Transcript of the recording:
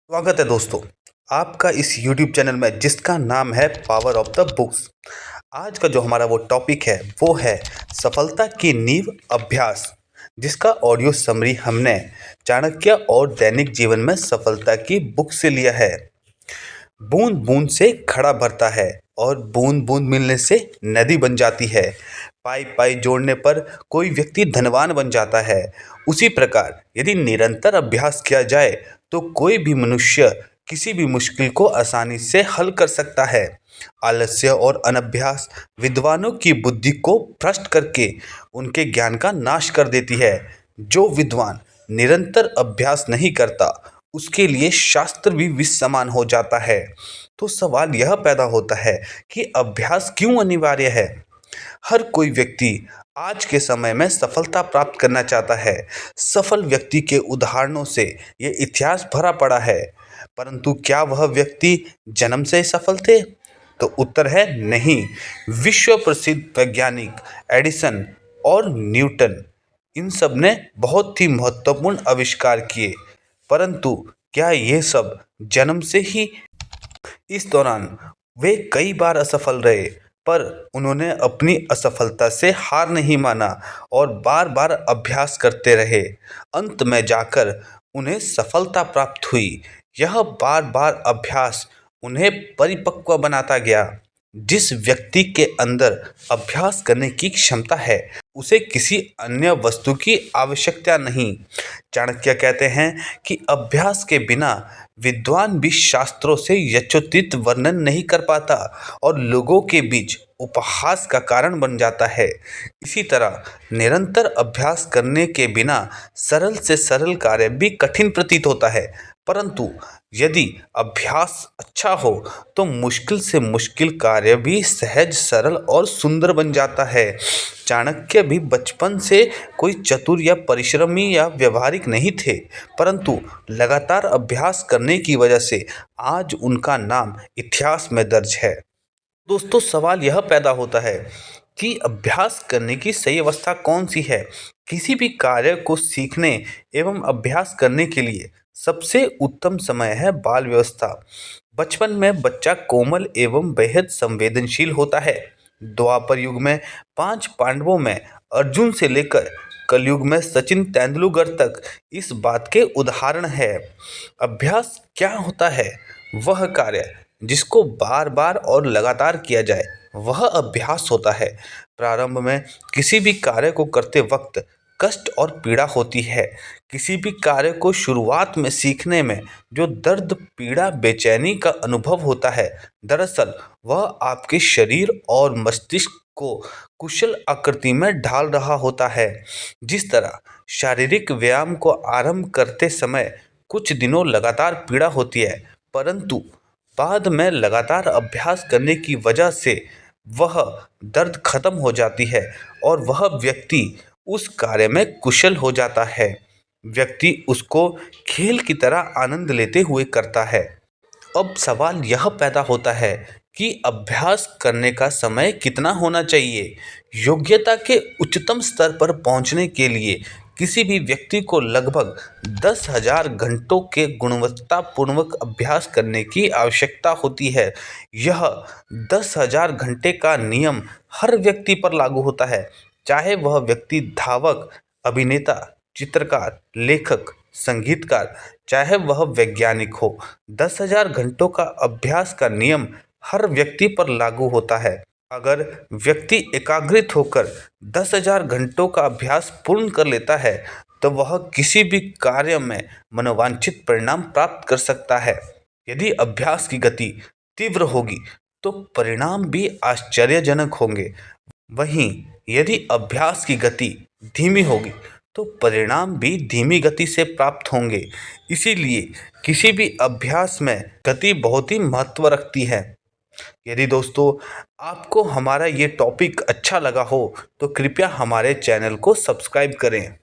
स्वागत है दोस्तों आपका इस YouTube चैनल में जिसका नाम है पावर ऑफ द बुक्स। आज का जो हमारा वो टॉपिक है वो है सफलता की नींव अभ्यास, जिसका ऑडियो समरी हमने चाणक्य और दैनिक जीवन में सफलता की बुक से लिया है। बूंद बूंद से घड़ा भरता है और बूंद बूंद मिलने से नदी बन जाती है। पाई पाई जोड़ने पर कोई व्यक्ति धनवान बन जाता है। उसी प्रकार यदि निरंतर अभ्यास किया जाए तो कोई भी मनुष्य किसी भी मुश्किल को आसानी से हल कर सकता है। आलस्य और अनभ्यास विद्वानों की बुद्धि को भ्रष्ट करके उनके ज्ञान का नाश कर देती है। जो विद्वान निरंतर अभ्यास नहीं करता उसके लिए शास्त्र भी विष समान हो जाता है। तो सवाल यह पैदा होता है कि अभ्यास क्यों अनिवार्य है। हर कोई व्यक्ति आज के समय में सफलता प्राप्त करना चाहता है। सफल व्यक्ति के उदाहरणों से ये इतिहास भरा पड़ा है, परंतु क्या वह व्यक्ति जन्म से सफल थे? तो उत्तर है नहीं। विश्व प्रसिद्ध वैज्ञानिक एडिसन और न्यूटन, इन सब ने बहुत ही महत्वपूर्ण आविष्कार किए, परंतु क्या ये सब जन्म से ही? इस दौरान वे कई बार असफल रहे, पर उन्होंने अपनी असफलता से हार नहीं माना और बार बार अभ्यास करते रहे। अंत में जाकर उन्हें सफलता प्राप्त हुई। यह बार बार अभ्यास उन्हें परिपक्व बनाता गया। जिस व्यक्ति के अंदर अभ्यास करने की क्षमता है उसे किसी अन्य वस्तु की आवश्यकता नहीं। चाणक्य कहते हैं कि अभ्यास के बिना विद्वान भी शास्त्रों से यथोचित वर्णन नहीं कर पाता और लोगों के बीच उपहास का कारण बन जाता है। इसी तरह निरंतर अभ्यास करने के बिना सरल से सरल कार्य भी कठिन प्रतीत होता है, परंतु यदि अभ्यास अच्छा हो तो मुश्किल से मुश्किल कार्य भी सहज, सरल और सुंदर बन जाता है। चाणक्य भी बचपन से कोई चतुर या परिश्रमी या व्यवहारिक नहीं थे, परंतु लगातार अभ्यास करने की वजह से आज उनका नाम इतिहास में दर्ज है। दोस्तों, सवाल यह पैदा होता है कि अभ्यास करने की सही अवस्था कौन सी है। किसी भी कार्य को सीखने एवं अभ्यास करने के लिए सबसे उत्तम समय है बाल व्यवस्था। बचपन में बच्चा कोमल एवं बेहद संवेदनशील होता है। द्वापर युग में 5 पांडवों में अर्जुन से लेकर कलयुग में सचिन तेंदुलकर तक इस बात के उदाहरण है। अभ्यास क्या होता है? वह कार्य जिसको बार बार और लगातार किया जाए वह अभ्यास होता है। प्रारंभ में किसी भी कार्य को करते वक्त कष्ट और पीड़ा होती है। किसी भी कार्य को शुरुआत में सीखने में जो दर्द, पीड़ा, बेचैनी का अनुभव होता है, दरअसल वह आपके शरीर और मस्तिष्क को कुशल आकृति में ढाल रहा होता है। जिस तरह शारीरिक व्यायाम को आरंभ करते समय कुछ दिनों लगातार पीड़ा होती है, परंतु बाद में लगातार अभ्यास करने की वजह से वह दर्द खत्म हो जाती है और वह व्यक्ति उस कार्य में कुशल हो जाता है। व्यक्ति उसको खेल की तरह आनंद लेते हुए करता है। अब सवाल यह पैदा होता है कि अभ्यास करने का समय कितना होना चाहिए। योग्यता के उच्चतम स्तर पर पहुंचने के लिए किसी भी व्यक्ति को लगभग 10,000 घंटों के गुणवत्तापूर्वक अभ्यास करने की आवश्यकता होती है। यह 10,000 घंटे का नियम हर व्यक्ति पर लागू होता है, चाहे वह व्यक्ति धावक, अभिनेता, चित्रकार, लेखक, संगीतकार, चाहे वह वैज्ञानिक हो। 10,000 घंटों का अभ्यास का नियम हर व्यक्ति पर लागू होता है। अगर व्यक्ति एकाग्रित होकर 10,000 घंटों का अभ्यास पूर्ण कर लेता है तो वह किसी भी कार्य में मनोवांछित परिणाम प्राप्त कर सकता है। यदि अभ्यास की गति तीव्र होगी तो परिणाम भी आश्चर्यजनक होंगे। वहीं यदि अभ्यास की गति धीमी होगी तो परिणाम भी धीमी गति से प्राप्त होंगे। इसीलिए किसी भी अभ्यास में गति बहुत ही महत्व रखती है। यदि दोस्तों आपको हमारा ये टॉपिक अच्छा लगा हो तो कृपया हमारे चैनल को सब्सक्राइब करें।